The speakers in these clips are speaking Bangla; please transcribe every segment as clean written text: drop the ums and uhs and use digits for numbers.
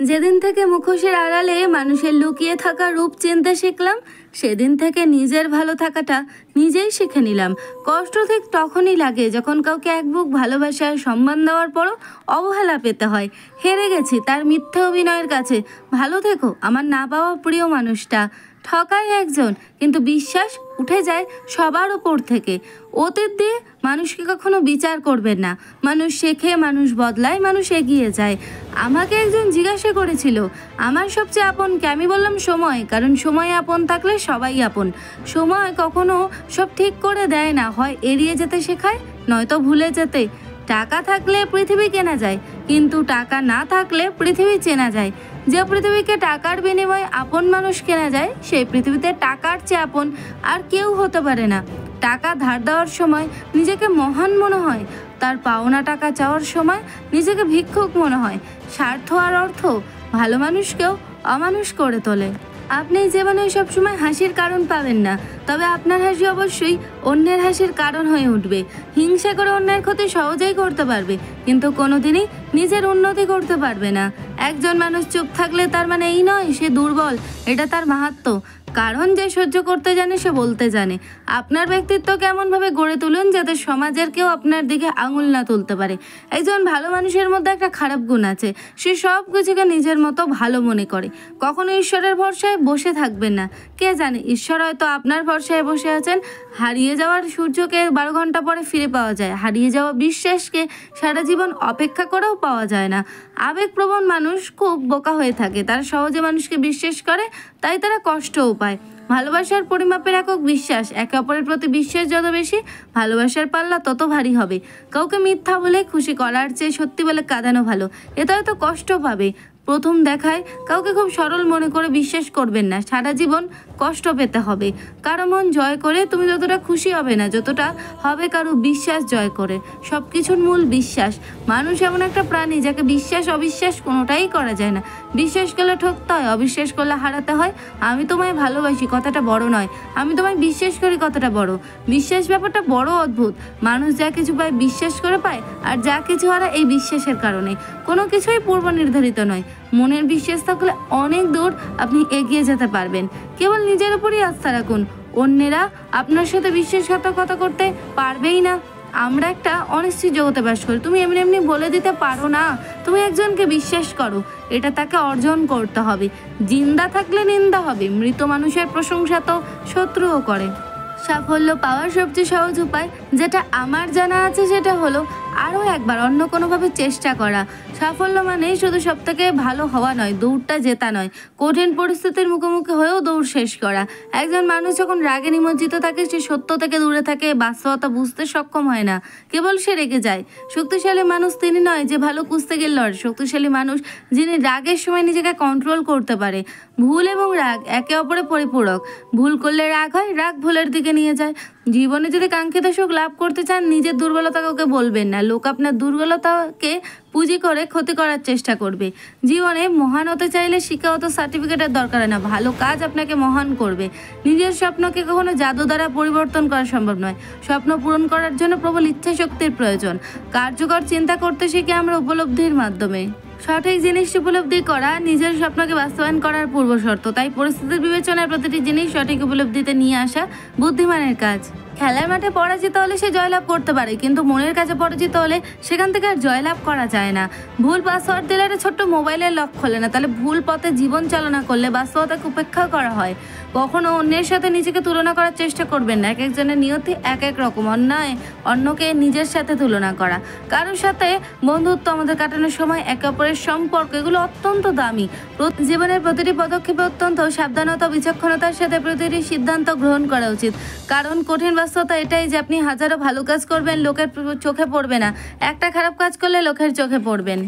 যেদিন থেকে মুখোশের আড়ালে মানুষের লুকিয়ে থাকা রূপ চিনতে শিখলাম, সেদিন থেকে নিজের ভালো থাকাটা নিজেই শিখে নিলাম। কষ্ট ঠিক তখনই লাগে যখন কাউকে এক বুক ভালোবাসার সম্মান দেওয়ার পরও অবহেলা পেতে হয়। হেরে গেছি তার মিথ্যে অভিনয়ের কাছে। ভালো থেকো আমার না পাওয়া প্রিয় মানুষটা। ঠকায় একজন, কিন্তু বিশ্বাস উঠে যায় সবার ওপর থেকে। অতীত দিয়ে মানুষকে কখনো বিচার করবেন না। মানুষ শেখে, মানুষ বদলায়, মানুষ এগিয়ে যায়। আমাকে একজন জিজ্ঞাসা করেছিল আমার সবচেয়ে আপন কে। আমি বললাম সময়, কারণ সময় আপন থাকলে সবাই আপন। সময় কখনো সব ঠিক করে দেয় না, হয় এড়িয়ে যেতে শেখায়, নয়তো ভুলে যেতে। টাকা থাকলে পৃথিবী কেনা যায়, কিন্তু টাকা না থাকলে পৃথিবী চেনা যায়। যে পৃথিবীকে টাকার বিনিময়ে আপন মানুষ কেনা যায়, সেই পৃথিবীতে টাকার চেয়ে আপন আর কেউ হতে পারে না। টাকা ধার দেওয়ার সময় নিজেকে মহান মনে হয়, তার পাওনা টাকা চাওয়ার সময় নিজেকে ভিক্ষুক মনে হয়। স্বার্থ আর অর্থ ভালো মানুষকেও অমানুষ করে তোলে। আপনি জীবনে সবসময় হাসির কারণ পাবেন না, তবে আপনার হাসি অবশ্যই অন্যের হাসির কারণ হয়ে উঠবে। হিংসা করে অন্যের ক্ষতি সহজেই করতে পারবে, কিন্তু কোনোদিনই নিজের উন্নতি করতে পারবে না। একজন মানুষ চুপ থাকলে তার মানে এই নয় সে দুর্বল, এটা তার মাহাত্ম্য। কারণ যে সহ্য করতে জানে সে বলতে জানে। আপনার ব্যক্তিত্ব কেমনভাবে গড়ে তুলুন যাতে সমাজের কেউ আপনার দিকে আঙুল না তুলতে পারে। একজন ভালো মানুষের মধ্যে একটা খারাপ গুণ আছে, সে সব কিছুকে নিজের মতো ভালো মনে করে। কখনো ঈশ্বরের ভরসায় বসে থাকবেন না। কে জানে ঈশ্বর হয়তো আপনার ভরসায় বসে আছেন। হারিয়ে যাওয়ার সূর্যকে 12 ঘন্টা পরে ফিরে পাওয়া যায়, হারিয়ে যাওয়া বিশ্বাসকে সারা জীবন অপেক্ষা করেও পাওয়া যায় না। আবেগপ্রবণ মানুষ খুব বোকা হয়ে থাকে, তারা সহজে মানুষকে বিশ্বাস করে, তাই তারা কষ্টও পায়। ভালোবাসার পরিমাপের একক বিশ্বাস। একে অপরের প্রতি বিশ্বাস যত বেশি, ভালোবাসার পাল্লা তত ভারী হবে। কাউকে মিথ্যা বলে খুশি করার চেয়ে সত্যি বলে কাঁদানো ভালো। এতে হয়তো কষ্ট পাবে প্রথম দেখায়। কাউকে খুব সরল মনে করে বিশ্বাস করবেন না, সারা জীবন কষ্ট পেতে হবে। কারো মন জয় করে তুমি যতটা খুশি হবে না, যতটা হবে কারো বিশ্বাস জয় করে। সব কিছুর মূল বিশ্বাস। মানুষ এমন একটা প্রাণী যাকে বিশ্বাস অবিশ্বাস কোনোটাই করা যায় না। বিশ্বাস করলে ঠকতে হয়, অবিশ্বাস করলে হারাতে হয়। আমি তোমায় ভালোবাসি কথাটা বড় নয়, আমি তোমায় বিশ্বাস করি কথাটা বড়। বিশ্বাস ব্যাপারটা বড় অদ্ভুত। মানুষ যা কিছু পায় বিশ্বাস করে পায়, আর যা কিছু হারায় এই বিশ্বাসের কারণে। কোনো কিছুই পূর্ব নির্ধারিত নয়। মনের বিশ্বাস থাকলে অনেক দূর আপনি এগিয়ে যেতে পারবেন। কেবল নিজের উপরই আস্থা রাখুন, অন্যেরা আপনার সাথে বিশ্বাসঘাতকতা করতে পারবেই না। আমরা একটা অনিশ্চিত জগতে বাস করি। তুমি এমনি এমনি বলে দিতে পারো না। তুমি একজনকে বিশ্বাস করো, এটা তাকে অর্জন করতে হবে। জিন্দা থাকলে নিন্দা হবে, মৃত মানুষের প্রশংসা তো শত্রুও করে। সাফল্য পাওয়ার সবচেয়ে সহজ উপায় যেটা আমার জানা আছে সেটা হলো আরও একবার অন্য কোনোভাবে চেষ্টা করা। সাফল্য মানে শুধু সব থেকে ভালো হওয়া নয়, দৌড়টা জেতা নয়, কঠিন পরিস্থিতির মুখোমুখি হয়েও দৌড় শেষ করা। একজন মানুষ যখন রাগে নিমজ্জিত থাকে সে সত্য থেকে দূরে থাকে, বাস্তবতা বুঝতে সক্ষম হয় না, কেবল সে রেগে যায়। শক্তিশালী মানুষ তিনি নয় যে ভালো কুস্তিগির লড়ে, শক্তিশালী মানুষ যিনি রাগের সময় নিজেকে কন্ট্রোল করতে পারে। ভুল এবং রাগ একে অপরের পরিপূরক। ভুল করলে রাগ হয়, রাগ ভুলের দিকে নিয়ে যায়। জীবনে যদি কাঙ্ক্ষিত সুখ লাভ করতে চান, নিজের দুর্বলতা কাউকে বলবেন না। লোক আপনার দুর্বলতাকে পুঁজি করে ক্ষতি করার চেষ্টা করবে। জীবনে মহান হতে চাইলে শিক্ষাগত সার্টিফিকেটের দরকার না, ভালো কাজ আপনাকে মহান করবে। নিজের স্বপ্নকে কখনো জাদু দ্বারা পরিবর্তন করা সম্ভব নয়। স্বপ্ন পূরণ করার জন্য প্রবল ইচ্ছা শক্তির প্রয়োজন। কার্যকর চিন্তা করতে শিখে আমরা উপলব্ধির মাধ্যমে। সঠিক জিনিসটি উপলব্ধি করা নিজের স্বপ্নকে বাস্তবায়ন করার পূর্ব শর্ত। তাই পরিস্থিতির বিবেচনায় প্রতিটি জিনিস সঠিক উপলব্ধিতে নিয়ে আসা বুদ্ধিমানের কাজ। খেলার মাঠে পরাজিত হলে সে জয়লাভ করতে পারে, কিন্তু মনের কাছে পরাজিত হলে সেখান থেকে আর জয়লাভ করা যায় না। ভুল পাসওয়ার্ড দিলে একটা ছোট্ট মোবাইলের লক খোলে না, তাহলে ভুল পথে জীবন চালনা করলে বাস্তবতাকে উপেক্ষা করা হয়। কখনো অন্যের সাথে নিজেকে তুলনা করার চেষ্টা করবেন না। এক একজনের নিয়তি এক এক রকম। অন্যায় অন্যকে নিজের সাথে তুলনা করা। কারোর সাথে বন্ধুত্ব, আমাদের কাটানোর সময়, একে অপরের সম্পর্ক, এগুলো অত্যন্ত দামি। জীবনের প্রতিটি পদক্ষেপে অত্যন্ত সাবধানতা, বিচক্ষণতার সাথে প্রতিটি সিদ্ধান্ত গ্রহণ করা উচিত। কারণ কঠিন বাস্তবতা এটাই যে আপনি হাজারো ভালো কাজ করবেন, লোকের চোখে পড়বে না। একটা খারাপ কাজ করলে লোকের চোখে পড়বেন।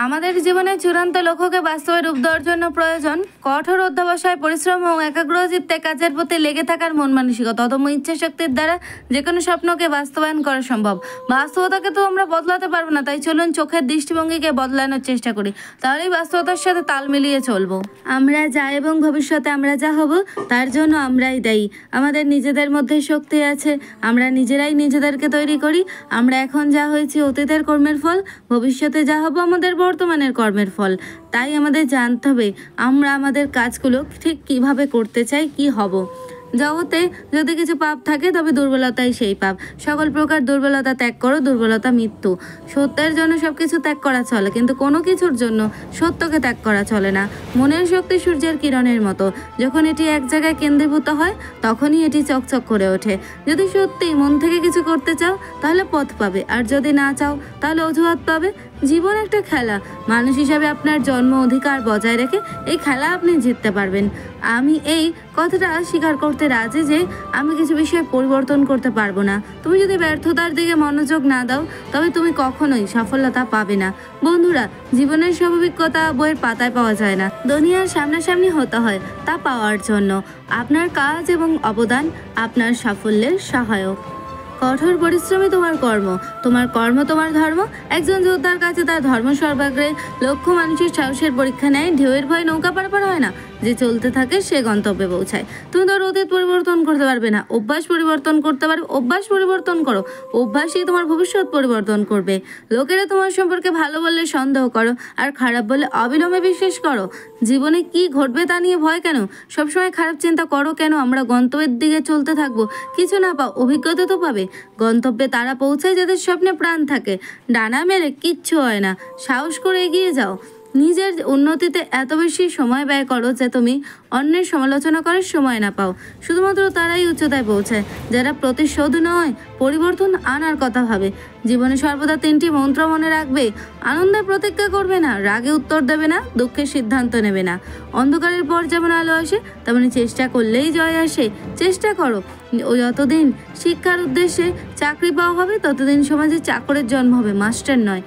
আমাদের জীবনের চূড়ান্ত লক্ষ্যকে বাস্তবে রূপ দেওয়ার জন্য প্রয়োজন কঠোর অধ্যবসায়, পরিশ্রম ও একাগ্রচিত্তে কাজের প্রতি লেগে থাকার মন মানসিকতা। অদম্য ইচ্ছা শক্তির দ্বারা যে কোনো স্বপ্নকে বাস্তবায়ন করা সম্ভব। বাস্তবতাকে তো আমরা বদলাতে পারবো না, তাই চলুন চোখের দৃষ্টিভঙ্গিকে বদলানোর চেষ্টা করি, তাহলেই বাস্তবতার সাথে তাল মিলিয়ে চলবো। আমরা যা এবং ভবিষ্যতে আমরা যা হব তার জন্য আমরাই দায়ী। আমাদের নিজেদের মধ্যে শক্তি আছে, আমরা নিজেরাই নিজেদেরকে তৈরি করি। আমরা এখন যা হয়েছি অতীতের কর্মের ফল, ভবিষ্যতে যা হব আমাদের বর্তমানের কর্মের ফল। তাই আমাদের জানতে হবে আমরা আমাদের কাজগুলো ঠিক কিভাবে করতে চাই, কি হব। জগতে যদি কিছু পাপ থাকে তবে দুর্বলতাই সেই পাপ। সকল প্রকার দুর্বলতা ত্যাগ করো, দুর্বলতা মৃত্যু। সত্যের জন্য সবকিছু ত্যাগ করা চলে, কিন্তু কোনো কিছুর জন্য সত্যকে ত্যাগ করা চলে না। মনের শক্তি সূর্যের কিরণের মতো, যখন এটি এক জায়গায় কেন্দ্রীভূত হয় তখনই এটি চকচক করে ওঠে। যদি সত্যি মন থেকে কিছু করতে চাও তাহলে পথ পাবে, আর যদি না চাও তাহলে অজুহাত পাবে। জীবন একটা খেলা, মানুষ হিসাবে আপনার জন্ম অধিকার বজায় রেখে এই খেলা আপনি জিততে পারবেন। আমি এই কথাটা স্বীকার করতে রাজি যে আমি কিছু বিষয় পরিবর্তন করতে পারবো না। তুমি যদি ব্যর্থতার দিকে মনোযোগ না দাও তবে তুমি কখনোই সফলতা পাবে না। বন্ধুরা, জীবনের সব অভিজ্ঞতা বইয়ের পাতায় পাওয়া যায় না, দুনিয়ার সামনাসামনি হতে হয় তা পাওয়ার জন্য। আপনার কাজ এবং অবদান আপনার সাফল্যের সহায়ক। কঠোর পরিশ্রমী তোমার কর্ম, তোমার কর্ম তোমার ধর্ম। একজন যোদ্ধার কাছে তার ধর্ম সর্বাগ্রে। লক্ষ্য মানুষের সাহসের পরীক্ষা নেয়, ঢেউয়ের ভয় নৌকা পারাপার হয় না, যে চলতে থাকে সে গন্তব্যে পৌঁছায়। তুমি তোর অতীত পরিবর্তন করতে পারবে না, অভ্যাস পরিবর্তন করতে পারবে। অভ্যাস পরিবর্তন করো, অভ্যাসই তোমার ভবিষ্যৎ পরিবর্তন করবে। লোকেরা তোমার সম্পর্কে ভালো বললে সন্দেহ করো, আর খারাপ বললে অবিলম্বে বিশ্বাস করো। জীবনে কি ঘটবে তা নিয়ে ভয় কেন? সবসময় খারাপ চিন্তা করো কেন? আমরা গন্তব্যের দিকে চলতে থাকবো, কিছু না পাও অভিজ্ঞতা তো পাবে। গন্তব্যে তারা পৌঁছায় যাদের স্বপ্নে প্রাণ থাকে। ডানা মেরে কিচ্ছু হয় না, সাহস করে এগিয়ে যাও। নিজের উন্নতিতে এত বেশি সময় ব্যয় করো যে তুমি অন্যের সমালোচনা করার সময় না পাও। শুধুমাত্র তারাই উচ্চতায় পৌঁছায় যারা প্রতিশোধ নয় পরিবর্তন আনার কথা ভাবে। জীবনে সর্বদা 3টি মন্ত্র মনে রাখবে। আনন্দে প্রতিজ্ঞা করবে না, রাগে উত্তর দেবে না, দুঃখের সিদ্ধান্ত নেবে না। অন্ধকারের পর যেমন আলো আসে তেমনি চেষ্টা করলেই জয় আসে। চেষ্টা করো। ও যতদিন শিক্ষার উদ্দেশ্যে চাকরি পাওয়া হবে ততদিন সমাজে চাকরের জন্ম হবে, মাস্টার নয়।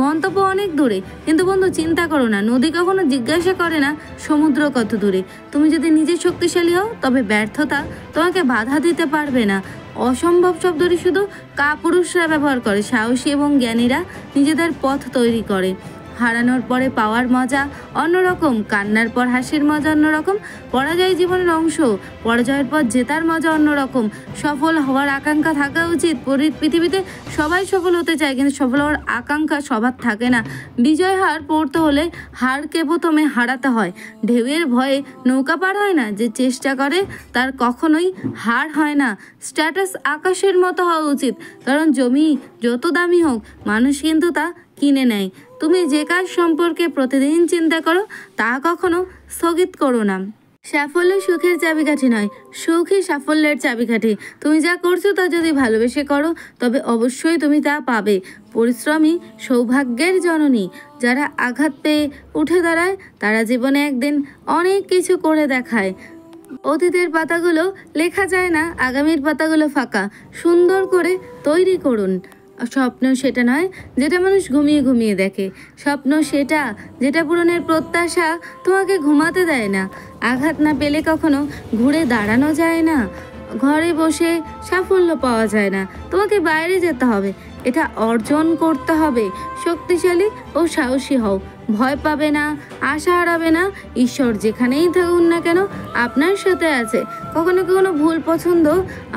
গন্তব্য অনেক দূরে, কিন্তু বন্ধু চিন্তা করো না, নদী কখনো জিজ্ঞাসা করে না সমুদ্র কত দূরে। তুমি যদি নিজে শক্তিশালী হও তবে ব্যর্থতা তোমাকে বাধা দিতে পারবে না। অসম্ভব শব্দটি শুধু কাপুরুষরা ব্যবহার করে, সাহসী এবং জ্ঞানীরা নিজেদের পথ তৈরি করে। হারানোর পরে পাওয়ার মজা অন্যরকম, কান্নার পর হাসির মজা অন্যরকম। পরাজয় জীবনের অংশ, পরাজয়ের পর জেতার মজা অন্যরকম। সফল হওয়ার আকাঙ্ক্ষা থাকা উচিত। পৃথিবীতে সবাই সফল হতে চায়, কিন্তু সফল হওয়ার আকাঙ্ক্ষা সবার থাকে না। বিজয় হার পড়তে হলে হারকে প্রথমে হারাতে হয়। ঢেউয়ের ভয়ে নৌকা পার হয় না, যে চেষ্টা করে তার কখনোই হার হয় না। স্ট্যাটাস আকাশের মতো হওয়া উচিত, কারণ জমি যত দামি হোক মানুষ কিন্তু তা কিনে নেয়। তুমি যে কাজ সম্পর্কে প্রতিদিন চিন্তা করো তা কখনো স্থগিত করো না। সাফল্য সুখের চাবিকাঠি নয়, সুখই সাফল্যের চাবিকাঠি। তুমি যা করছো তা যদি ভালোবেসে করো তবে অবশ্যই তুমি তা পাবে। পরিশ্রমী সৌভাগ্যের জননী। যারা আঘাত পেয়ে উঠে দাঁড়ায় তারা জীবনে একদিন অনেক কিছু করে দেখায়। অতীতের পাতাগুলো লেখা যায় না, আগামীর পাতাগুলো ফাঁকা। সুন্দর করে তৈরি করুন। স্বপ্ন সেটা নয় যেটা মানুষ ঘুমিয়ে ঘুমিয়ে দেখে, স্বপ্ন সেটা যেটা পূরণের প্রত্যাশা তোমাকে ঘুমাতে দেয় না। আঘাত না পেলে কখনো ঘুরে দাঁড়ানো যায় না। ঘরে বসে সাফল্য পাওয়া যায় না, তোমাকে বাইরে যেতে হবে, এটা অর্জন করতে হবে। শক্তিশালী ও সাহসী হও, ভয় পাবে না, আশা হারাবে না। ঈশ্বর যেখানেই থাকুন না কেন আপনার সাথে আছে। কখনো কখনো ভুল পছন্দ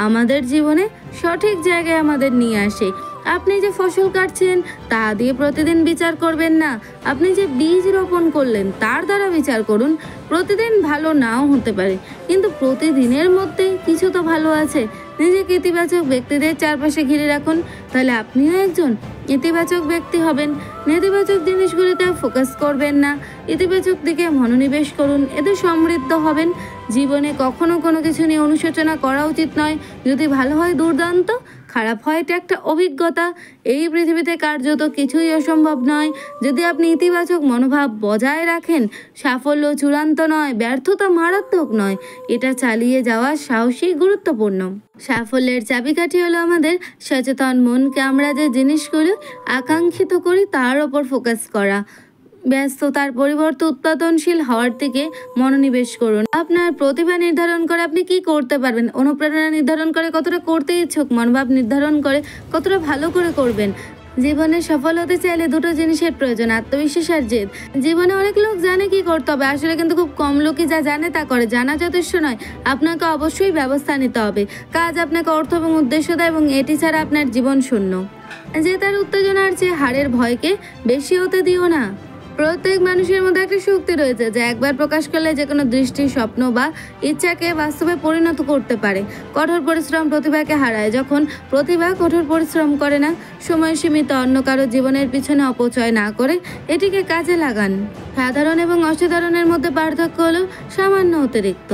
আমাদের জীবনে সঠিক জায়গায় আমাদের নিয়ে আসে। আপনি যে ফসল কাটছেন তা দিয়ে প্রতিদিন বিচার করবেন না, আপনি যে বীজ রোপণ করলেন তার দ্বারা বিচার করুন। প্রতিদিন ভালো নাও হতে পারে, কিন্তু প্রতিদিনের মধ্যে কিছু তো ভালো আছে। নিজেকে ইতিবাচক ব্যক্তিদের চারপাশে ঘিরে রাখুন, তাহলে আপনিও একজন ইতিবাচক ব্যক্তি হবেন। নেতিবাচক জিনিসগুলিতে ফোকাস করবেন না, ইতিবাচক দিকে মনোনিবেশ করুন, এতে সমৃদ্ধ হবেন। জীবনে কখনো কোনো কিছু নিয়ে অনুশোচনা করা উচিত নয়। যদি ভালো হয় দুর্দান্ত, খারাপ হয় এটা একটা অভিজ্ঞতা। এই পৃথিবীতে কার্যত কিছুই অসম্ভব নয় যদি আপনি ইতিবাচক মনোভাব বজায় রাখেন। সাফল্য চূড়ান্ত নয়, ব্যর্থতা মারাত্মক নয়, এটা চালিয়ে যাওয়া সাহসী গুরুত্বপূর্ণ। সাফল্যের চাবিকাঠি হলো আমাদের সচেতন মনকে আমরা যে জিনিসগুলো আকাঙ্ক্ষিত করি তার ওপর ফোকাস করা। ব্যস্ততার পরিবর্তে উৎপাদনশীল হওয়ার দিকে মনোনিবেশ করুন। আপনার প্রতিভা নির্ধারণ করে আপনি কি করতে পারবেন, অনুপ্রেরণা নির্ধারণ করে কতটা করতে ইচ্ছুক, মনোভাব নির্ধারণ করে কতটা ভালো করে করবেন। জীবনে সফল হতে চাইলে দুটো জিনিসের প্রয়োজন, আত্মবিশ্বাস আর জেদ। জীবনে অনেক লোক জানে কি করতে হবে, আসলে কিন্তু খুব কম লোকই যা জানে তা করে। জানা যথেষ্ট নয়, আপনাকে অবশ্যই ব্যবস্থা নিতে হবে। কাজ আপনাকে অর্থ এবং উদ্দেশ্য দেয়, এবং এটি ছাড়া আপনার জীবন শূন্য। জেতার উত্তেজনার চেয়ে হারের ভয়কে বেশি হতে দিও না। প্রত্যেক মানুষের মধ্যে একটা শক্তি রয়েছে যা একবার প্রকাশ করলে যে কোনো দৃষ্টি, স্বপ্ন বা ইচ্ছাকে বাস্তবে পরিণত করতে পারে। কঠোর পরিশ্রম প্রতিভাকে হারায়। যখন প্রতিভা কঠোর পরিশ্রম করে না, সময় সীমিত, অন্য কারো জীবনের পিছনে অপচয় না করে এটিকে কাজে লাগান। সাধারণ এবং অসাধারণের মধ্যে পার্থক্য হলো সামান্য অতিরিক্ত।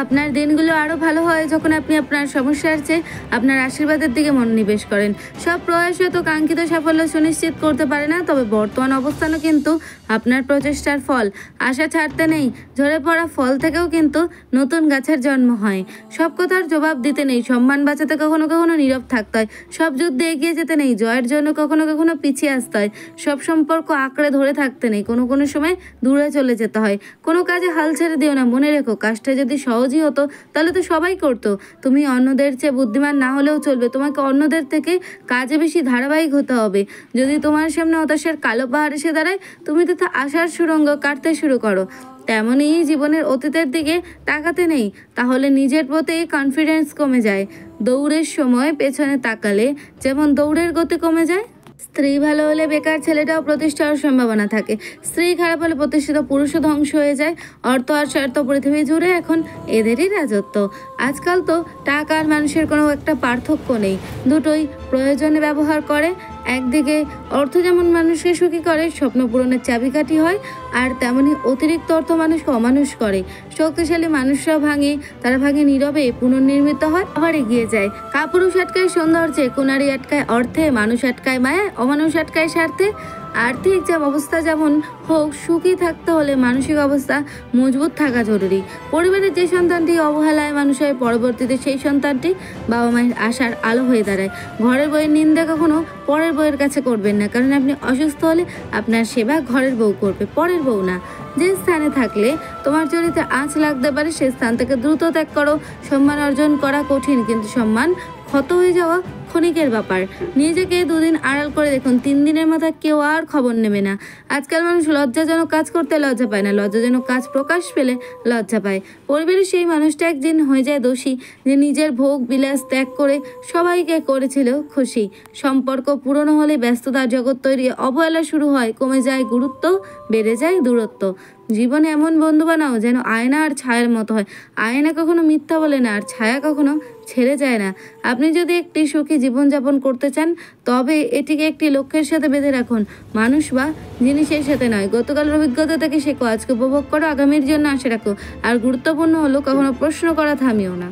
আপনার দিনগুলো আরও ভালো হয় যখন আপনি আপনার সমস্যার চেয়ে আপনার আশীর্বাদের দিকে মনোনিবেশ করেন। সব প্রয়াস হয়তো কাঙ্ক্ষিত সাফল্য সুনিশ্চিত করতে পারে না, তবে বর্তমান অবস্থানও কিন্তু আপনার প্রচেষ্টার ফল। আশা ছাড়তে নেই, ঝরে পড়া ফল থেকেও কিন্তু নতুন গাছের জন্ম হয়। সব কথার জবাব দিতে নেই, সম্মান বাঁচাতে কখনো কখনো নীরব থাকতে হয়। সব যুদ্ধে এগিয়ে যেতে নেই, জয়ের জন্য কখনো কখনো পিছিয়ে আসতে হয়। সব সম্পর্ক আঁকড়ে ধরে থাকতে নেই, কোনো কোনো সময় দূরে চলে যেতে হয়। কোনো কাজে হাল ছেড়ে দিও না, মনে রেখো কাজটা যদি সহজই হতো তাহলে তো সবাই করতো। তুমি অন্যদের চেয়ে বুদ্ধিমান না হলেও চলবে, তোমাকে অন্যদের থেকে কাজে বেশি ধারাবাহিক হতে হবে। যদি তোমার সামনে হতাশার কালো পাহাড় এসে দাঁড়ায়, তুমি তো আশার সুড়ঙ্গ কাটতে শুরু করো। তেমনই জীবনের অতীতের দিকে তাকাতে নেই, তাহলে নিজের প্রতি কনফিডেন্স কমে যায়। দৌড়ের সময় পেছনে তাকালে যেমন দৌড়ের গতি কমে যায়। স্ত্রী ভালো হলে বেকার ছেলেটাও প্রতিষ্ঠার সম্ভাবনা থাকে। স্ত্রী খারাপ হলে প্রতিষ্ঠিত পুরুষও ধ্বংস হয়ে যায়। অর্থ আর স্বার্থ পৃথিবী জুড়ে এখন এদেরই রাজত্ব। আজকাল তো টাকা আর মানুষের কোনো একটা পার্থক্য নেই, দুটোই প্রয়োজনে ব্যবহার করে। একদিকে অর্থ যেমন মানুষকে সুখী করে, স্বপ্ন পূরণের চাবিকাঠি হয়, আর তেমনি অতিরিক্ত অর্থ মানুষকে অমানুষ করে। শক্তিশালী মানুষরা ভাঙে, তারা ভাঙে নীরবে, পুনর্নির্মিত হয়, আবার এগিয়ে যায়। কাপুরুষ আটকায় সৌন্দর্যে, কুনারি আটকায় অর্থে, মানুষ আটকায় মায়ায়, অমানুষ আটকায় স্বার্থে। আর্থিক অবস্থা যেমন হোক, সুখী থাকতে হলে মানসিক অবস্থা মজবুত থাকা জরুরি। পরিবারের যে সন্তানটি অবহেলায় মানুষ হয়, পরবর্তীতে সেই সন্তানটি বাবা মায়ের আশার আলো হয়ে দাঁড়ায়। ঘরের বইয়ের নিন্দা কখনো পরের বউয়ের কাছে করবেন না, কারণ আপনি অসুস্থ হলে আপনার সেবা ঘরের বউ করবে, পরের বউ না। যে স্থানে থাকলে তোমার চরিত্রে আঁচ লাগতে পারে, সেই স্থান থেকে দ্রুত ত্যাগ করো। সম্মান অর্জন করা কঠিন, কিন্তু সম্মান ক্ষত হয়ে যাওয়া ক্ষণিকের ব্যাপার। নিজেকে দুদিন আড়াল করে দেখুন, 3 দিনের মাথায় কেউ আর খবর নেবে না। আজকাল মানুষ লজ্জাজনক কাজ করতে লজ্জা পায় না, লজ্জাজনক কাজ প্রকাশ পেলে লজ্জা পায়। পরিবারের সেই মানুষটা একদিন হয়ে যায় দোষী, যে নিজের ভোগ বিলাস ত্যাগ করে সবাইকে করেছিল খুশি। সম্পর্ক পুরনো হলে ব্যস্ততার জগৎ তৈরি, অবহেলা শুরু হয়, কমে যায় গুরুত্ব, বেড়ে যায় দূরত্ব। জীবনে এমন বন্ধু বানাও যেন আয়না আর ছায়ার মতো হয়। আয়না কখনো মিথ্যা বলে না, আর ছায়া কখনো ছেড়ে যায় না। আপনি যদি একটি সুখী জীবনযাপন করতে চান, তবে এটিকে একটি লক্ষ্যের সাথে বেঁধে রাখুন, মানুষ বা জিনিসের সাথে নয়। গতকালের অভিজ্ঞতা থেকে শেখো, আজকে উপভোগ করো, আগামীর জন্য আশা রাখো। আর গুরুত্বপূর্ণ হলো কখনো প্রশ্ন করা থামিও না।